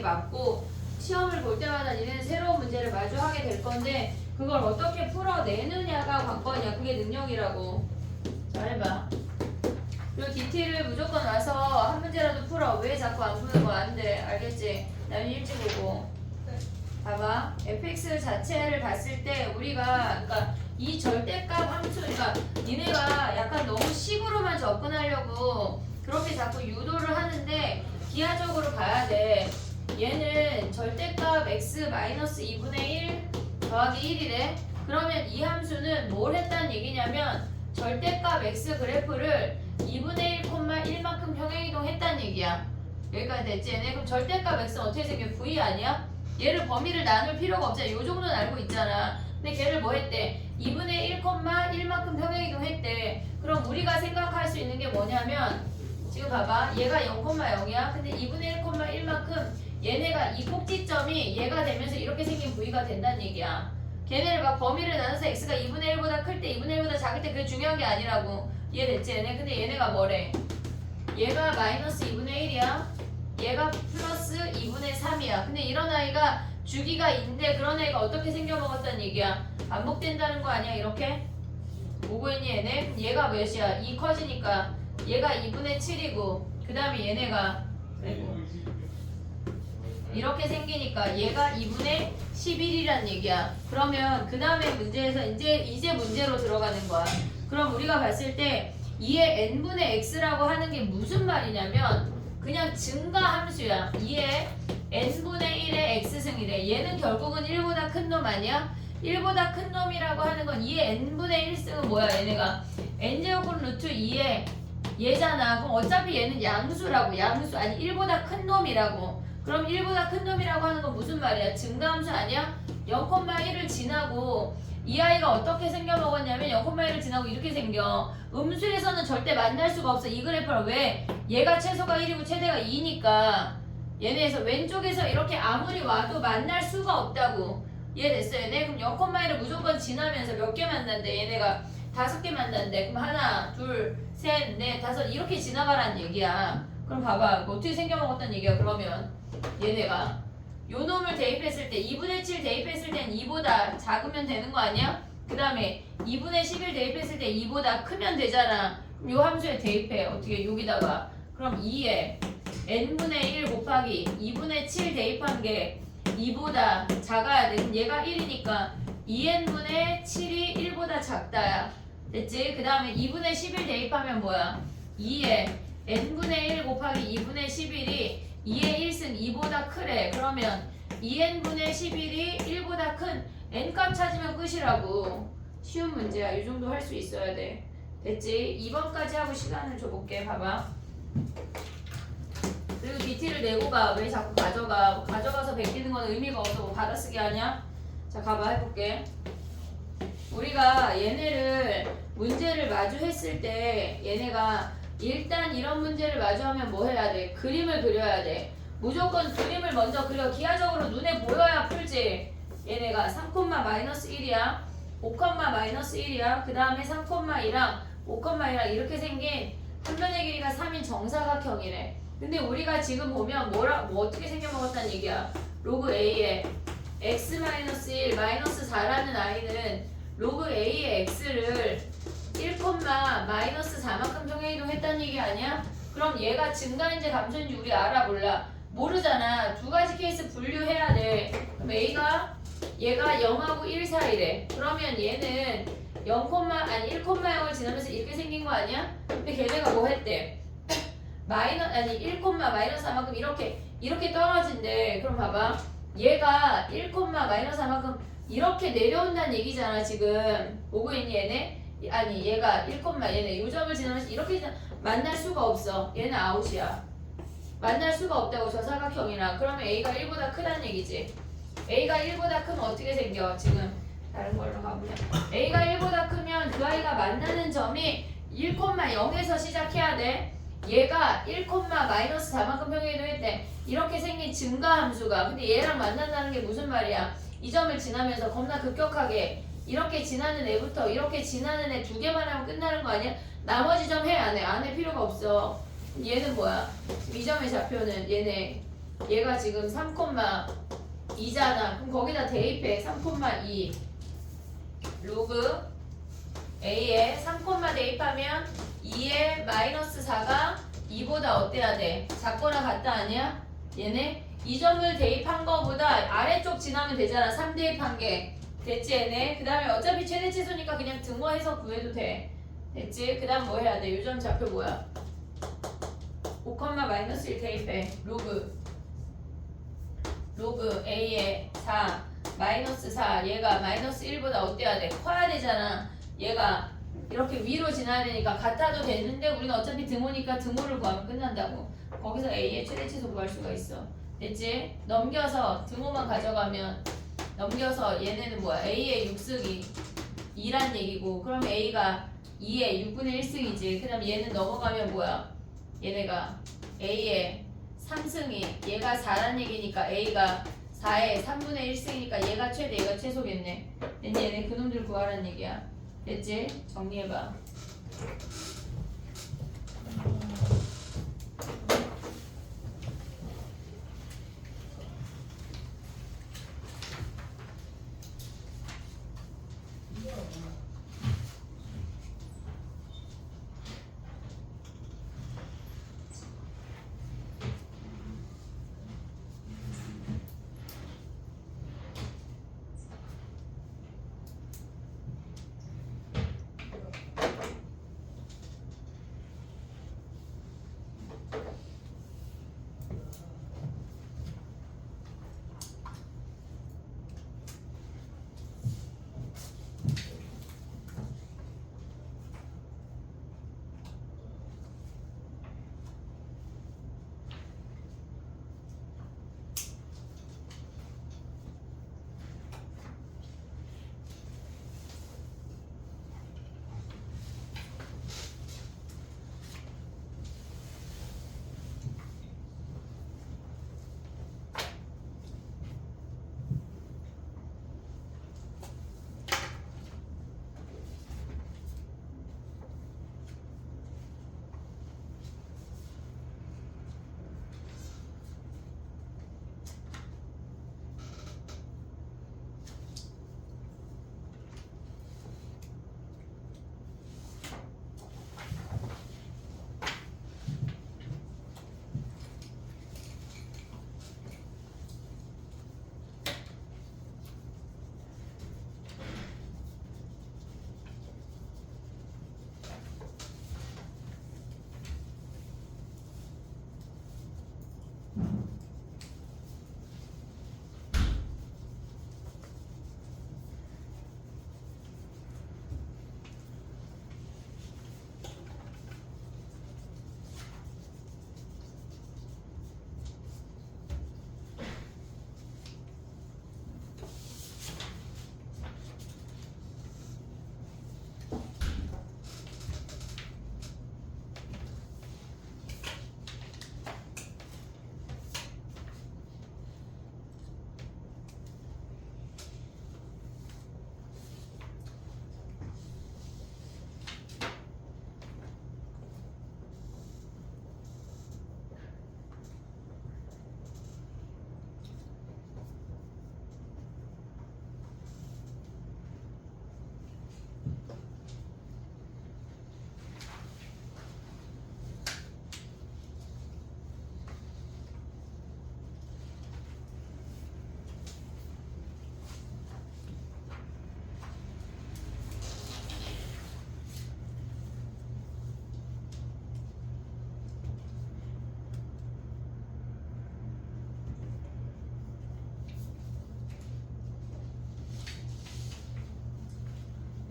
맞고 시험을 볼 때마다 니네는 새로운 문제를 마주하게 될 건데 그걸 어떻게 풀어내느냐가 관건이야. 그게 능력이라고. 잘해봐. 그리고 DT를 무조건 와서 한 문제라도 풀어. 왜 자꾸 안 푸는 거야? 안 돼. 알겠지? 나는 일찍 오고. 봐봐. fx 자체를 봤을 때 우리가 그러니까 이 절대값 함수 그러니까 니네가 약간 너무 식으로만 접근하려고 그렇게 자꾸 유도를 하는데 기하적으로 봐야 돼. 얘는 절대값 x-2분의 1 더하기 1이래. 그러면 이 함수는 뭘 했다는 얘기냐면 절대값 x 그래프를 2분의 1,1만큼 평행이동 했다는 얘기야. 여기까지 됐지? 얘네? 그럼 절대값 x는 어떻게 생겨? v 아니야? 얘를 범위를 나눌 필요가 없잖아. 요 정도는 알고 있잖아. 근데 걔를 뭐 했대? 2분의 1,1만큼 평행이동 했대. 그럼 우리가 생각할 수 있는 게 뭐냐면 지금 봐봐. 얘가 0,0이야. 근데 2분의 1,1만큼 얘네가 이 꼭지점이 얘가 되면서 이렇게 생긴 v가 된다는 얘기야. 걔네를 막 범위를 나눠서 x가 2분의 1보다 클 때 2분의 1보다 작을 때 그게 중요한 게 아니라고. 이해됐지 얘네? 근데 얘네가 뭐래? 얘가 마이너스 2분의 1이야. 얘가 플러스 2분의 3이야. 근데 이런 아이가 주기가 있는데 그런 애가 어떻게 생겨먹었다는 얘기야? 반복된다는 거 아니야 이렇게? 보고 있니 얘네? 얘가 몇이야? 2 커지니까 얘가 2분의 7이고 그 다음에 얘네가 이렇게 생기니까 얘가 2분의 11이란 얘기야. 그러면 그 다음에 문제에서 이제 문제로 들어가는 거야. 그럼 우리가 봤을 때 2의 n분의 x라고 하는 게 무슨 말이냐면 그냥 증가 함수야. 2의 n분의 1의 x승이래. 얘는 결국은 1보다 큰 놈 아니야? 1보다 큰 놈이라고 하는 건 2의 n분의 1승은 뭐야 얘네가? n제곱은 루트 2의 얘잖아. 그럼 어차피 얘는 양수라고. 양수 아니 1보다 큰 놈이라고. 그럼 1보다 큰 놈이라고 하는 건 무슨 말이야? 증가함수 아니야? 0,1을 지나고 이 아이가 어떻게 생겨먹었냐면 0,1을 지나고 이렇게 생겨. 음수에서는 절대 만날 수가 없어. 이 그래프를 왜? 얘가 최소가 1이고 최대가 2니까 얘네에서 왼쪽에서 이렇게 아무리 와도 만날 수가 없다고. 이해됐어 얘네? 그럼 0,1을 무조건 지나면서 몇 개 만난대? 얘네가 5개 만난대. 그럼 하나, 둘, 셋, 넷, 다섯 이렇게 지나가라는 얘기야. 그럼 봐봐. 뭐 어떻게 생겨먹었다는 얘기야 그러면 얘네가 요 놈을 대입했을 때 2분의 7 대입했을 땐 2보다 작으면 되는 거 아니야? 그 다음에 2분의 11 대입했을 때 2보다 크면 되잖아. 그럼 요 함수에 대입해. 어떻게 여기다가 그럼 2에 n분의 1 곱하기 2분의 7 대입한 게 2보다 작아야 돼. 그럼 얘가 1이니까 2n분의 7이 1보다 작다야. 됐지? 그 다음에 2분의 11 대입하면 뭐야? 2에 n분의 1 곱하기 2분의 11이 2의 1승 2보다 크래. 그러면 2n분의 11이 1보다 큰 n값 찾으면 끝이라고. 쉬운 문제야. 이 정도 할 수 있어야 돼. 됐지? 2번까지 하고 시간을 줘볼게. 봐봐. 그리고 DT를 내고 가. 왜 자꾸 가져가? 뭐 가져가서 베끼는 건 의미가 없어. 뭐 받아쓰기 하냐? 자, 가봐. 해볼게. 우리가 얘네를 문제를 마주했을 때 얘네가 일단 이런 문제를 마주하면 뭐 해야 돼? 그림을 그려야 돼. 무조건 그림을 먼저 그려. 기하적으로 눈에 보여야 풀지. 얘네가 3,-1이야. 5,-1이야. 그 다음에 3,2랑 5,2랑 이렇게 생긴 한 변의 길이가 3인 정사각형이래. 근데 우리가 지금 보면 뭐 어떻게 생겨먹었다는 얘기야. 로그 A에 x-1 -4라는 아이는 로그 A의 x를 1,-4만큼 평행이동 했다는 얘기 아니야? 그럼 얘가 증가인지 감소인지 우리 알아 몰라? 모르잖아. 두 가지 케이스 분류해야 돼. 그럼 얘가 0하고 1 사이래. 그러면 얘는 1,0을 지나면서 이렇게 생긴 거 아니야? 근데 걔네가 뭐 했대? 1,-4만큼 이렇게 떨어진대. 그럼 봐봐. 얘가 1,-4만큼 이렇게 내려온다는 얘기잖아 지금. 보고 있니 얘네? 아니 얘가 1, 얘네 요점을 지나면서 이렇게 만날 수가 없어. 얘는 아웃이야. 만날 수가 없다고 저 사각형이랑. 그러면 A가 1보다 크다는 얘기지. A가 1보다 크면 어떻게 생겨? 지금 다른 걸로 가보자. A가 1보다 크면 그 아이가 만나는 점이 1,0에서 시작해야 돼. 얘가 1,-4만큼 평행이동 했대. 이렇게 생긴 증가함수가. 근데 얘랑 만난다는 게 무슨 말이야? 이 점을 지나면서 겁나 급격하게 이렇게 지나는 애부터 이렇게 지나는 애 두 개만 하면 끝나는 거 아니야? 나머지 점 해 안 해? 안 해 필요가 없어. 얘는 뭐야? 이 점의 좌표는 얘네 얘가 지금 3,2잖아. 그럼 거기다 대입해. 3,2 로그 A에 3, 대입하면 2에 마이너스 4가 2보다 어때야 돼? 작거나 같다 아니야? 얘네 이 점을 대입한 거보다 아래쪽 지나면 되잖아. 3 대입한 게 됐지 얘네? 그 다음에 어차피 최대 치수니까 그냥 등호해서 구해도 돼. 됐지? 그 다음 뭐 해야 돼? 요점 좌표 뭐야? 5, 마이너스 1 대입해. 로그 A에 4 마이너스 4 얘가 마이너스 1보다 어때야 돼? 커야 되잖아. 얘가 이렇게 위로 지나야 되니까 같아도 되는데 우리는 어차피 등호니까 등호를 구하면 끝난다고. 거기서 A의 최대치수 구할 수가 있어. 됐지? 넘겨서 등호만 가져가면 넘겨서 얘네는 뭐야? A의 6승이 2란 얘기고 그럼 A가 2의 6분의 1승이지. 그 다음 얘는 넘어가면 뭐야? 얘네가 A의 3승이 얘가 4란 얘기니까 A가 4의 3분의 1승이니까 얘가 최대 얘가 최소겠네. 얘네 그놈들 구하라는 얘기야. 됐지? 정리해봐.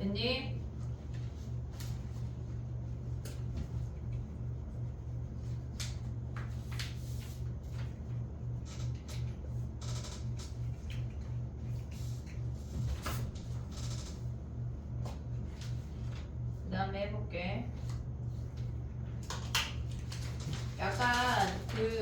됐니? 그 다음에 해볼게. 약간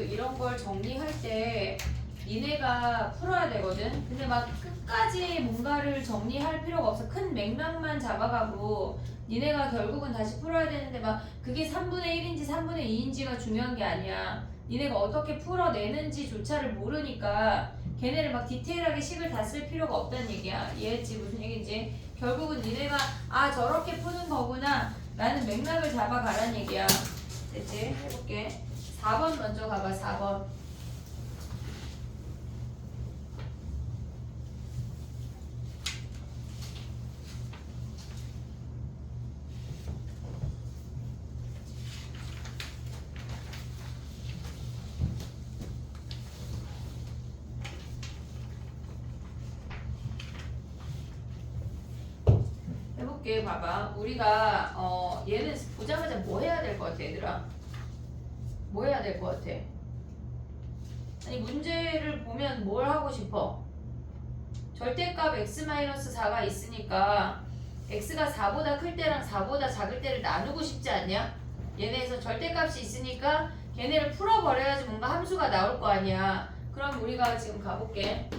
이런 걸 정리할 때 니네가 풀어야 되거든. 근데 막 끝까지 뭔가를 정리할 필요가 없어. 큰 맥락만 잡아가고 니네가 결국은 다시 풀어야 되는데 막 그게 3분의 1인지 3분의 2인지가 중요한 게 아니야. 니네가 어떻게 풀어내는지조차를 모르니까 걔네를 막 디테일하게 식을 다 쓸 필요가 없다는 얘기야. 이해했지? 무슨 얘기인지. 결국은 니네가 아 저렇게 푸는 거구나 라는 맥락을 잡아가란 얘기야. 됐지? 해볼게. 4번 먼저 가봐. 4번. 해볼게. 봐봐. 우리가 얘는 보자마자 뭐 해야 될 것 같아 얘들아? 뭐 해야 될 것 같아? 아니 문제를 보면 뭘 하고 싶어? 절대값 x-4가 있으니까 x가 4보다 클 때랑 4보다 작을 때를 나누고 싶지 않냐? 얘네에서 절대값이 있으니까 걔네를 풀어버려야지 뭔가 함수가 나올 거 아니야. 그럼 우리가 지금 가볼게.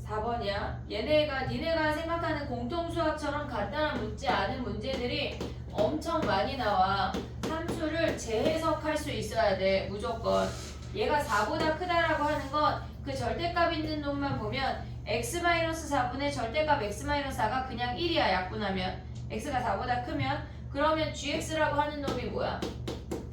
4번이야. 니네가 생각하는 공통수학처럼 간단한 묻지 않은 문제들이 엄청 많이 나와. 함수를 재해석할 수 있어야 돼. 무조건. 얘가 4보다 크다라고 하는 건 그 절대값 있는 놈만 보면 x-4분의 절대값 x-4가 그냥 1이야. 약분하면. x가 4보다 크면 그러면 gx라고 하는 놈이 뭐야?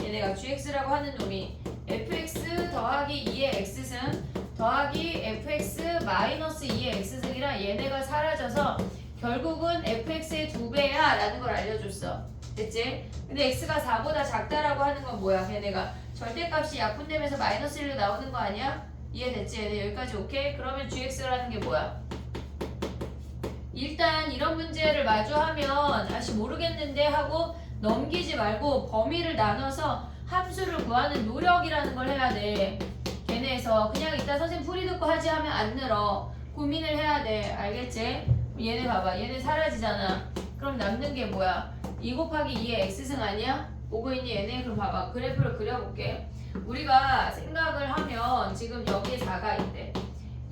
얘네가 gx라고 하는 놈이 fx 더하기 2의 x승 더하기 fx 마이너스 2의 x승이라 얘네가 사라져서 결국은 fx의 2배야 라는 걸 알려줬어. 됐지? 근데 x가 4보다 작다라고 하는 건 뭐야? 걔네가 절대값이 약분되면서 마이너스 1로 나오는 거 아니야? 이해됐지? 얘네 여기까지 오케이? 그러면 gx라는 게 뭐야? 일단 이런 문제를 마주하면 아씨 모르겠는데 하고 넘기지 말고 범위를 나눠서 함수를 구하는 노력이라는 걸 해야 돼. 걔네에서 그냥 이따 선생님 풀이 듣고 하지 하면 안 늘어. 고민을 해야 돼. 알겠지? 얘네 봐봐. 얘네 사라지잖아. 그럼 남는 게 뭐야? 2 곱하기 2의 x승 아니야? 오고 있니 얘네? 그럼 봐봐. 그래프를 그려볼게. 우리가 생각을 하면 지금 여기에 4가 있대.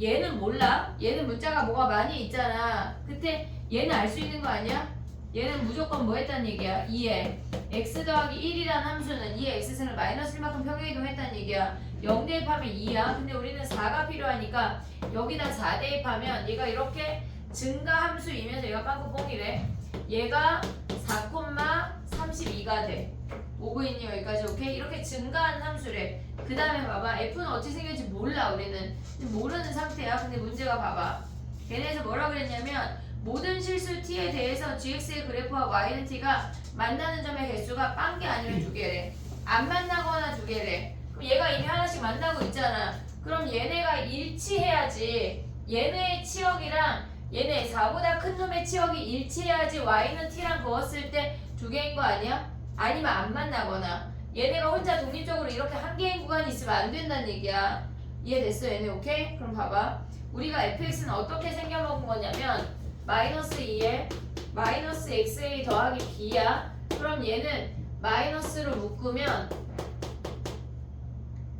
얘는 몰라? 얘는 문자가 뭐가 많이 있잖아. 그때 얘는 알 수 있는 거 아니야? 얘는 무조건 뭐 했다는 얘기야? 2에 x 더하기 1이라는 함수는 2의 x승을 마이너스 1만큼 평행이동했다는 얘기야. 0 대입하면 2야. 근데 우리는 4가 필요하니까 여기다 4 대입하면 얘가 이렇게 증가함수이면서 얘가 빵꾸 뽕이래. 얘가 4,32가 돼. 오고 있니 여기까지? 오케이? 이렇게 증가한 함수래. 그 다음에 봐봐. f는 어떻게 생길지 몰라 우리는. 모르는 상태야. 근데 문제가 봐봐. 걔네에서 뭐라 그랬냐면 모든 실수 t에 대해서 gx의 그래프와 y는 t가 만나는 점의 개수가 빵 개 아니면 2개래. 안 만나거나 2개래. 그럼 얘가 이미 하나씩 만나고 있잖아. 그럼 얘네가 일치해야지. 얘네의 치역이랑 얘네 4보다 큰 놈의 치역이 일치해야지 y는 t랑 그었을 때 2개인 거 아니야? 아니면 안 만나거나 얘네가 혼자 독립적으로 이렇게 한 개인 구간이 있으면 안 된다는 얘기야. 이해됐어 얘네? 오케이? 그럼 봐봐. 우리가 fx는 어떻게 생겨먹은 거냐면 마이너스 2에 마이너스 xa 더하기 b야. 그럼 얘는 마이너스로 묶으면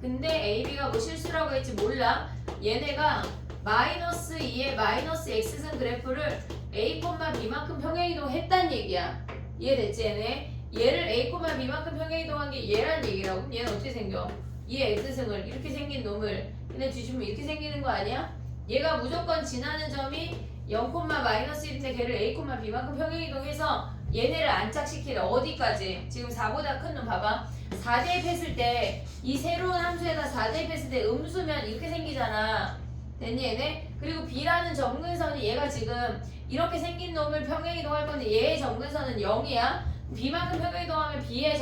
근데 ab가 뭐 실수라고 했지 몰라. 얘네가 마이너스 2에 마이너스 x승 그래프를 a, b만큼 평행이동 했단 얘기야. 이해됐지 얘네? 얘를 a, b만큼 평행이동한 게 얘란 얘기라고. 그럼 얘는 어떻게 생겨? 2의 x승을 이렇게 생긴 놈을 근데 뒤집으면 이렇게 생기는 거 아니야? 얘가 무조건 지나는 점이 0, 마이너스 1인데 걔를 a, b만큼 평행이동해서 얘네를 안착시키래. 어디까지? 지금 4보다 큰 놈 봐봐. 4 대입했을 때 이 새로운 함수에다 4 대입했을 때 음수면 이렇게 생기잖아. 됐니 얘네? 그리고 b라는 점근선이 얘가 지금 이렇게 생긴 놈을 평행이동할 건데 얘의 점근선은 0이야. b만큼 평행이동하면 b의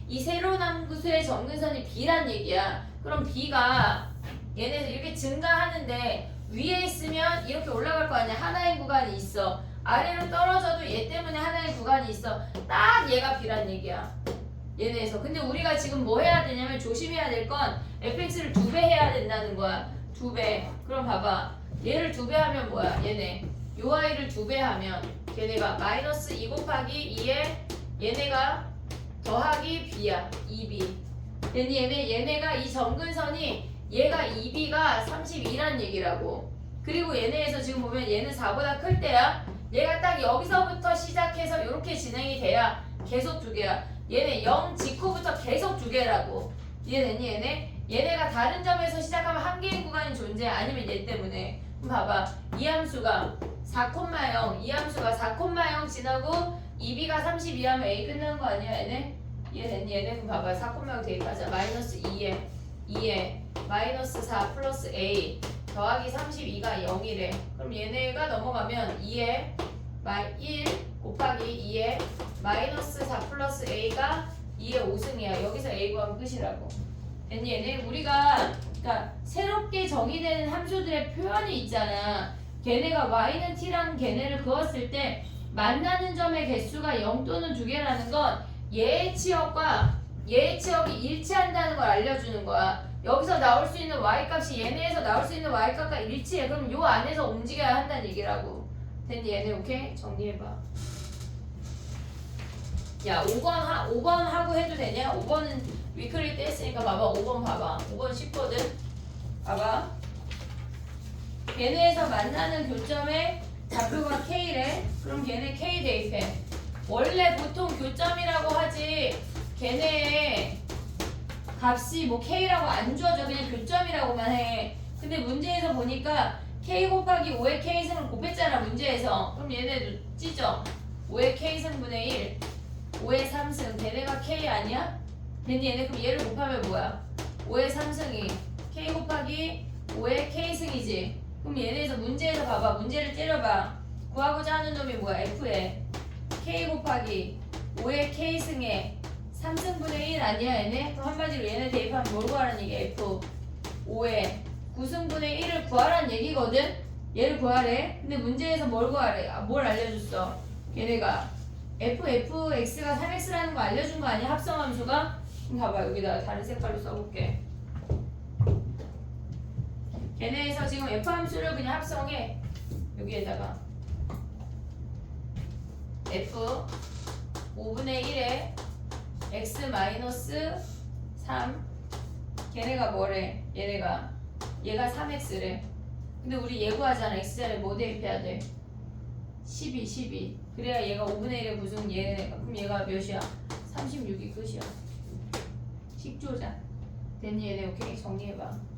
이 새로운 함수의 점근선이 b란 얘기야. 그럼 b가 얘네에서 이렇게 증가하는데 위에 있으면 이렇게 올라갈 거 아니야. 하나의 구간이 있어. 아래로 떨어져도 얘 때문에 하나의 구간이 있어. 딱 얘가 b란 얘기야. 얘네에서. 근데 우리가 지금 뭐 해야 되냐면 조심해야 될 건 fx를 2배 해야 된다는 거야. 2배. 그럼 봐봐. 얘를 2배 하면 뭐야? 얘네. 요 아이를 2배 하면 걔네가 마이너스 2 곱하기 2에 얘네가 더하기 b야. 2b. 얘네가 이 점근선이 얘가 2b가 32란 얘기라고. 그리고 얘네에서 지금 보면 얘는 4보다 클 때야. 얘가 딱 여기서부터 시작해서 이렇게 진행이 돼야 계속 2개야. 얘네 0 직후부터 계속 2개라고. 이해되니 얘네? 얘네가 다른 점에서 시작하면 한 개의 구간이 존재 아니면 얘 때문에. 그럼 봐봐. 이 함수가 4,0 이 함수가 4,0 지나고 2b가 32하면 a 끝나는 거 아니야 얘네? 이해됐니 얘네? 그럼 봐봐. 4,0 대입하자. 마이너스 2에 마이너스 4 플러스 a 더하기 32가 0이래. 그럼 얘네가 넘어가면 2에 1 곱하기 2에 마이너스 4 플러스 a가 2의 5승이야. 여기서 a 구하면 끝이라고. 됐니 얘네? 우리가 그러니까 새롭게 정의되는 함수들의 표현이 있잖아. 걔네가 y는 t랑 걔네를 그었을 때 만나는 점의 개수가 0 또는 2개라는 건 얘의 치역과 얘의 치역이 일치한다는 걸 알려주는 거야. 여기서 나올 수 있는 y값이 얘네에서 나올 수 있는 y값과 일치해. 그럼 요 안에서 움직여야 한다는 얘기라고. 됐니 얘네? 오케이? 정리해봐. 야 5번 하고 해도 되냐? 5번은 위클리 때 했으니까 봐봐. 5번 봐봐. 5번 쉽거든? 봐봐. 걔네에서 만나는 교점의 좌표가 K래. 그럼 걔네 K 대입해. 원래 보통 교점이라고 하지 걔네의 값이 뭐 K라고 안 주어져. 그냥 교점이라고만 해. 근데 문제에서 보니까 K 곱하기 5의 K승을 곱했잖아 문제에서. 그럼 얘네도 찌죠. 5의 K승분의 1 5의 3승 걔네가 K 아니야? 됐니 얘네? 그럼 얘를 곱하면 뭐야? 5의 3승이 K 곱하기 5의 K승이지. 그럼 얘네에서 문제에서 봐봐. 문제를 때려봐. 구하고자 하는 놈이 뭐야? F에 K 곱하기 5의 K승에 3승분의 1 아니야 얘네? 그럼 한마디로 얘네 대입하면 뭘 구하라는 얘기야? F 5의 9승분의 1을 구하라는 얘기거든? 얘를 구하래. 근데 문제에서 뭘 구하래? 뭘 알려줬어? 걔네가 fx가 3x라는 거 알려준 거 아니야? 합성함수가? 그럼 봐봐. 여기다 다른 색깔로 써볼게. 걔네에서 지금 f함수를 그냥 합성해. 여기에다가 f 5분의 1에 x 마이너스 3 걔네가 뭐래? 얘가 3x래. 근데 우리 예고하잖아. x자리에 뭐 대입해야 돼? 12 그래야 얘가 5분의 1에 무슨 얘네가. 그럼 얘가 몇이야? 36이 끝이야. 식조자. 됐니 얘네? 오케이 정리해봐.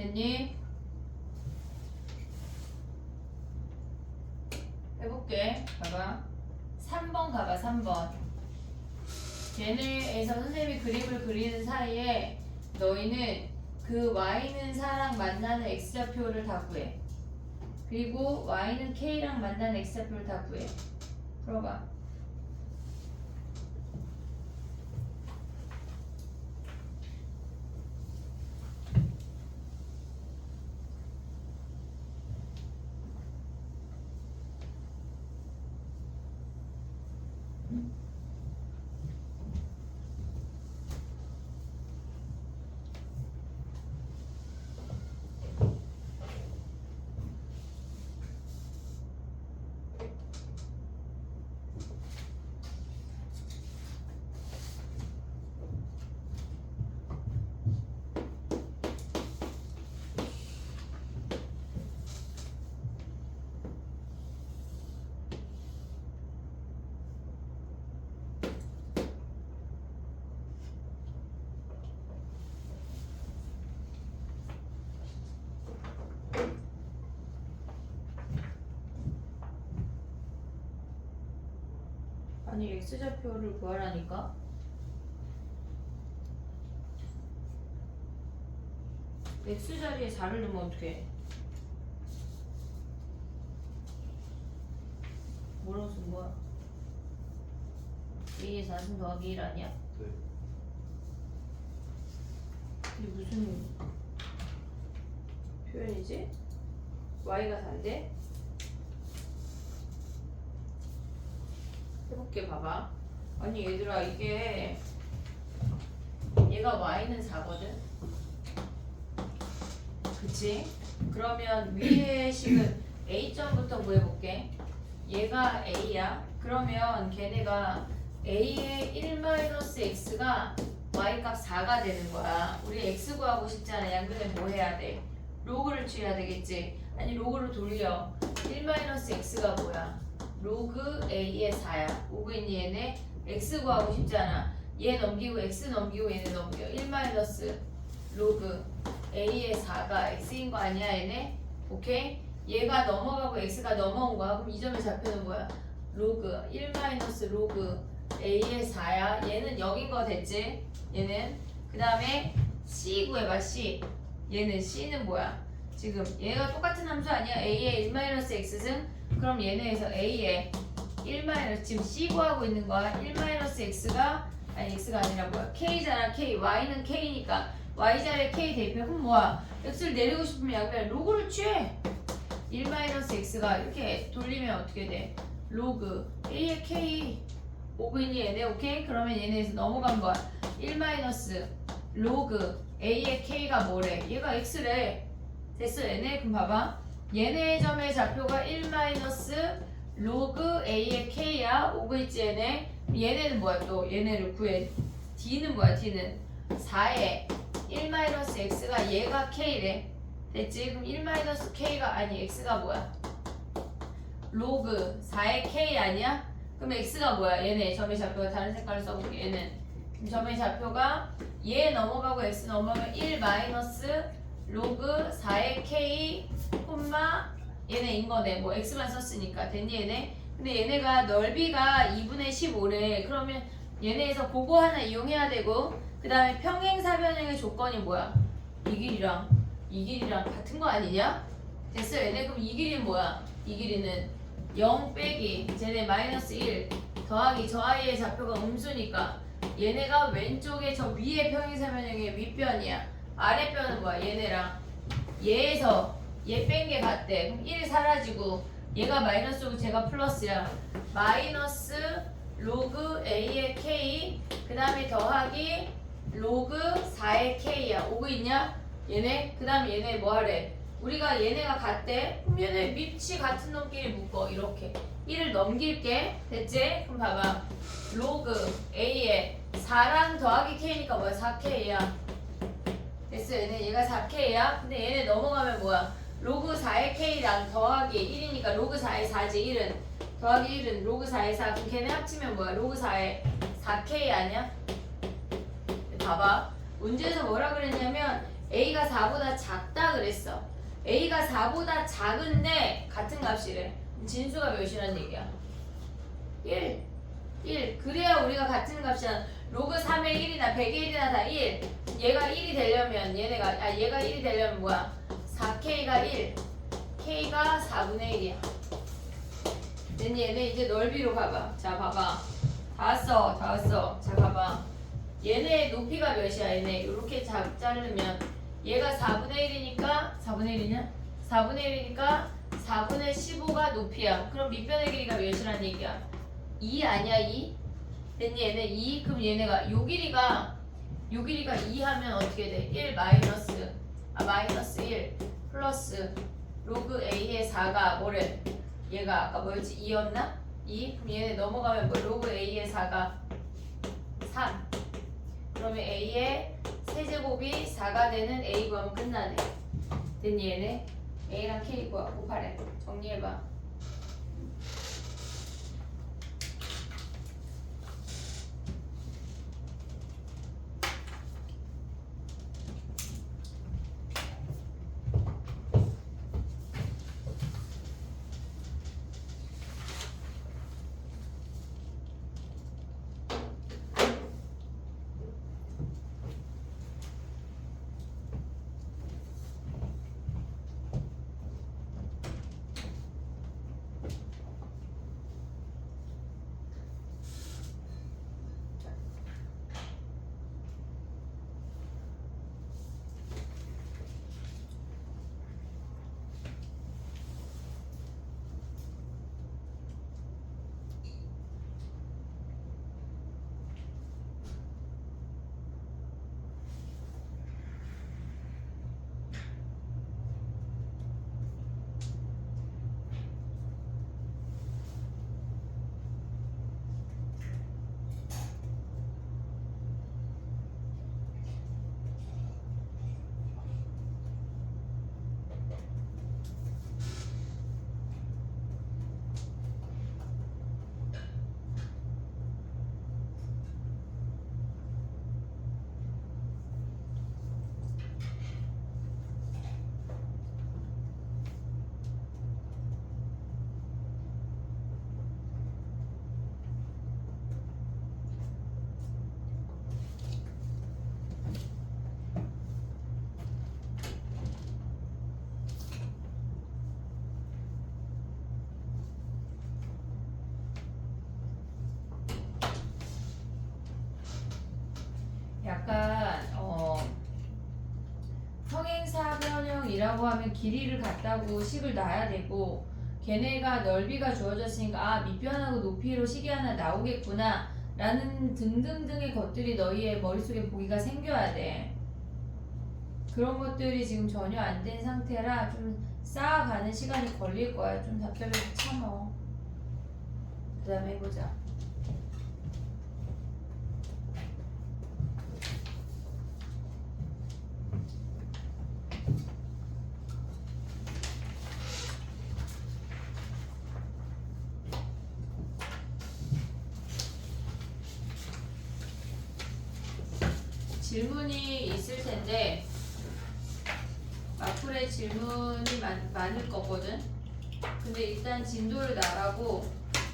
됐니? 해볼게. 봐봐. 3번 가봐. 3번. 얘네에서 선생님이 그림을 그리는 사이에 너희는 그 y는 4랑 만나는 x좌표를 다 구해. 그리고 y는 k랑 만나는 x좌표를 다 구해. 풀어봐. 아니 x좌표를 구하라니까? x자리에 4를 넣으면 어떡해? 뭐라고 쓴 거야? a에 4승 더하기 1 아니야? 네. 이게 무슨 표현이지? y가 4인데? 해볼게. 봐봐. 아니 얘들아 이게 얘가 y는 4거든? 그치? 그러면 위의 식은 a점부터 구해볼게. 얘가 a야. 그러면 걔네가 a의 1-x가 y값 4가 되는 거야. 우리 x 구하고 싶잖아. 양근에 뭐 해야 돼? 로그를 취해야 되겠지? 아니 로그를 돌려. 1-x가 뭐야? 로그 a의 4야. 오그 있니 얘네? x 구하고 싶잖아. 얘 넘기고 x 넘기고 얘네 넘겨. 1 로그 a의 4가 x인 거 아니야 얘네? 오케이? 얘가 넘어가고 x가 넘어온 거야. 그럼 이 점에 잡혀는 거야. 로그 1 로그 a의 4야. 얘는 여긴 거 됐지? 얘는 그 다음에 c 구해봐. c. 얘는 c는 뭐야? 지금 얘가 똑같은 함수 아니야? a의 1-x승? 그럼 얘네에서 a의 1- 지금 c 구하고 있는 거야. 1-x가 아니 x가 아니라 뭐야? k잖아. k. y는 k니까 y자리에 k 대입해. 그럼 뭐야? x를 내리고 싶으면 양변에 로그를 취해. 1-x가 이렇게 돌리면 어떻게 돼? 로그 a의 k 오그인이 얘네. 오케이? 그러면 얘네에서 넘어간 거야. 1- 로그 a의 k가 뭐래? 얘가 x래. 됐어 얘네? 그럼 봐봐. 얘네 점의 좌표가 1- 로그 a의 k야. 오그 있지 얘네? 얘네는 뭐야 또? 얘네를 구해. d는 뭐야? d는 4에 1- x가 얘가 k래. 됐지? 그럼 1- k가 아니 x가 뭐야? 로그 4의 k 아니야? 그럼 x가 뭐야? 얘네 점의 좌표가 다른 색깔을 써볼게. 얘는 점의 좌표가 얘 넘어가고 x 넘어가면 1- 로그 4의 k 콤마 얘네인 거네. 뭐 x만 썼으니까. 됐니 얘네? 근데 얘네가 넓이가 2분의 15래. 그러면 얘네에서 그거 하나 이용해야 되고, 그 다음에 평행사변형의 조건이 뭐야? 이 길이랑 같은 거 아니냐? 됐어 얘네? 그럼 이 길이는 뭐야? 이 길이는 0 빼기 쟤네 -1 더하기 저 아이의 좌표가 음수니까 얘네가 왼쪽에 저 위에 평행사변형의 윗변이야. 아랫변은 뭐야? 얘네랑 얘에서 얘 뺀 게 같대. 그럼 1 사라지고 얘가 마이너스고 제가 플러스야. 마이너스 로그 a의 k 그 다음에 더하기 로그 4의 k야. 오고 있냐? 얘네? 그 다음에 얘네 뭐 하래? 우리가 얘네가 같대. 그럼 얘네 밑이 같은 놈끼리 묶어. 이렇게 1을 넘길게. 됐지? 그럼 봐봐. 로그 a의 4랑 더하기 k니까 뭐야? 4k야. 됐어 얘네. 얘가 4k야. 근데 얘네 넘어가면 뭐야? 로그 4의 k랑 더하기 1이니까 로그 4의 4지 1은. 더하기 1은 로그 4의 4. 그럼 걔네 합치면 뭐야? 로그 4의 4k 아니야? 봐봐. 문제에서 뭐라 그랬냐면 A가 4보다 작다 그랬어. A가 4보다 작은데 같은 값이래. 진수가 몇이란 얘기야? 1. 1. 그래야 우리가 같은 값이야. 로그 3의 1이나 100의 1이나 다 1. 얘가 1이 되려면 얘가 1이 되려면 뭐야? 4K가 1. K가 4분의 1이야. 됐니? 얘네 이제 넓이로 가봐. 자, 봐봐. 다 왔어. 자, 봐봐. 얘네 높이가 몇이야? 얘네 이렇게 자르면 얘가 4분의 1이니까 4분의 1이냐? 4분의 1이니까 4분의 15가 높이야. 그럼 밑변의 길이가 몇이란 얘기야? 2 아니야? 2? 됐니? 얘네 2? 그럼 얘네가 요 길이가 2 하면 어떻게 돼? 1 마이너스 1 플러스 로그 A의 4가 뭐래? 얘가 아까 뭐였지? 2였나? 2? 그럼 얘네 넘어가면 뭐 로그 A의 4가 3. 그러면 A의 세제곱이 4가 되는 A 구하면 끝나네. 됐니? 얘네 A랑 K 곱하래. 정리해봐. 약간 평행사 변형이라고 하면 길이를 같다고 식을 놔야 되고 걔네가 넓이가 주어졌으니까 밑변하고 높이로 식이 하나 나오겠구나 라는 등등등의 것들이 너희의 머릿속에 보기가 생겨야 돼. 그런 것들이 지금 전혀 안 된 상태라 좀 쌓아가는 시간이 걸릴 거야. 좀 답답해서 참어. 그 다음에 해보자. 질문이 있을 텐데 마플에 질문이 많을 거거든. 근데 일단 진도를 나가고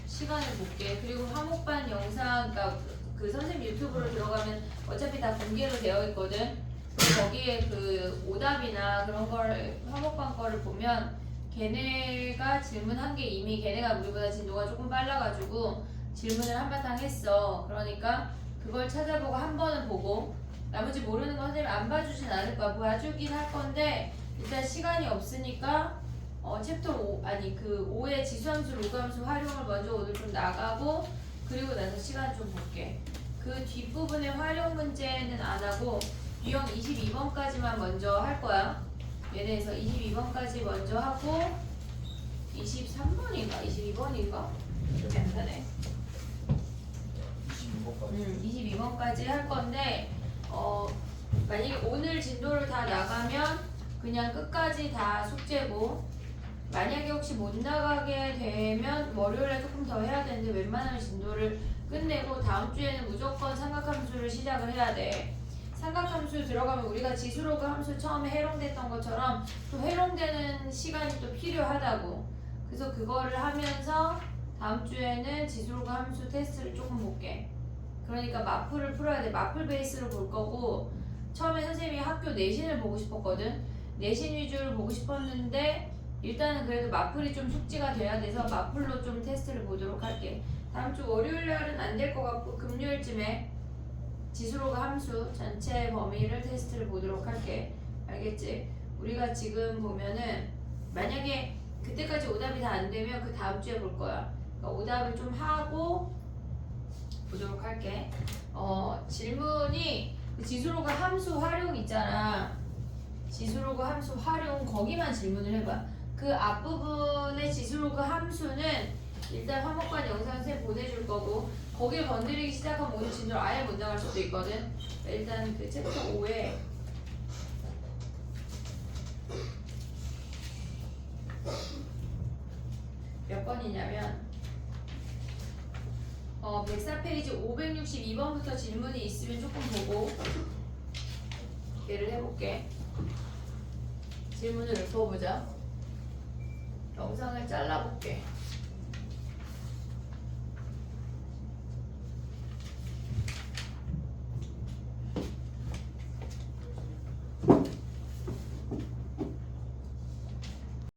시간을 볼게. 그리고 화목반 영상, 그러니까 그 선생님 유튜브로 들어가면 어차피 다 공개로 되어 있거든. 거기에 그 오답이나 그런 걸 화목반 거를 보면 걔네가 질문한 게 이미 걔네가 우리보다 진도가 조금 빨라가지고 질문을 한바탕 했어. 그러니까 그걸 찾아보고 한 번은 보고 나머지 모르는 거 선생님 안 봐주진 않을 거야. 봐주긴 할 건데 일단 시간이 없으니까 챕터 5 아니 그 5의 지수함수 로그함수 활용을 먼저 오늘 좀 나가고 그리고 나서 시간 좀 볼게. 그 뒷부분의 활용 문제는 안 하고 유형 22번까지만 먼저 할 거야. 얘네에서 22번까지 먼저 하고 23번인가 22번인가 기억이 안 나네. 22번까지 할 건데 만약에 오늘 진도를 다 나가면 그냥 끝까지 다 숙제고 만약에 혹시 못 나가게 되면 월요일에 조금 더 해야 되는데 웬만하면 진도를 끝내고 다음 주에는 무조건 삼각함수를 시작을 해야 돼. 삼각함수 들어가면 우리가 지수로그 함수 처음에 해롱됐던 것처럼 또 해롱되는 시간이 또 필요하다고. 그래서 그거를 하면서 다음 주에는 지수로그 함수 테스트를 조금 볼게. 그러니까 마플을 풀어야 돼. 마플 베이스로 볼 거고, 처음에 선생님이 학교 내신을 보고 싶었거든. 내신 위주를 보고 싶었는데 일단은 그래도 마플이 좀 숙지가 돼야 돼서 마플로 좀 테스트를 보도록 할게. 다음 주 월요일 날은 안 될 것 같고 금요일쯤에 지수로그 함수 전체 범위를 테스트를 보도록 할게. 알겠지? 우리가 지금 보면은 만약에 그때까지 오답이 다 안 되면 그 다음 주에 볼 거야. 그러니까 오답을 좀 하고 보도록 할게. 질문이 그 지수로그 함수 활용 있잖아. 지수로그 함수 활용 거기만 질문을 해봐. 그 앞부분의 지수로그 함수는 일단 화목관 영상 선생님 보내줄 거고, 거기에 건드리기 시작하면 오늘 진도 아예 못 나갈 수도 있거든. 일단 그 챕터 5에 몇 번이냐면 104페이지 562번부터 질문이 있으면 조금 보고 얘를 해볼게. 질문을 읊어보자. 영상을 잘라볼게.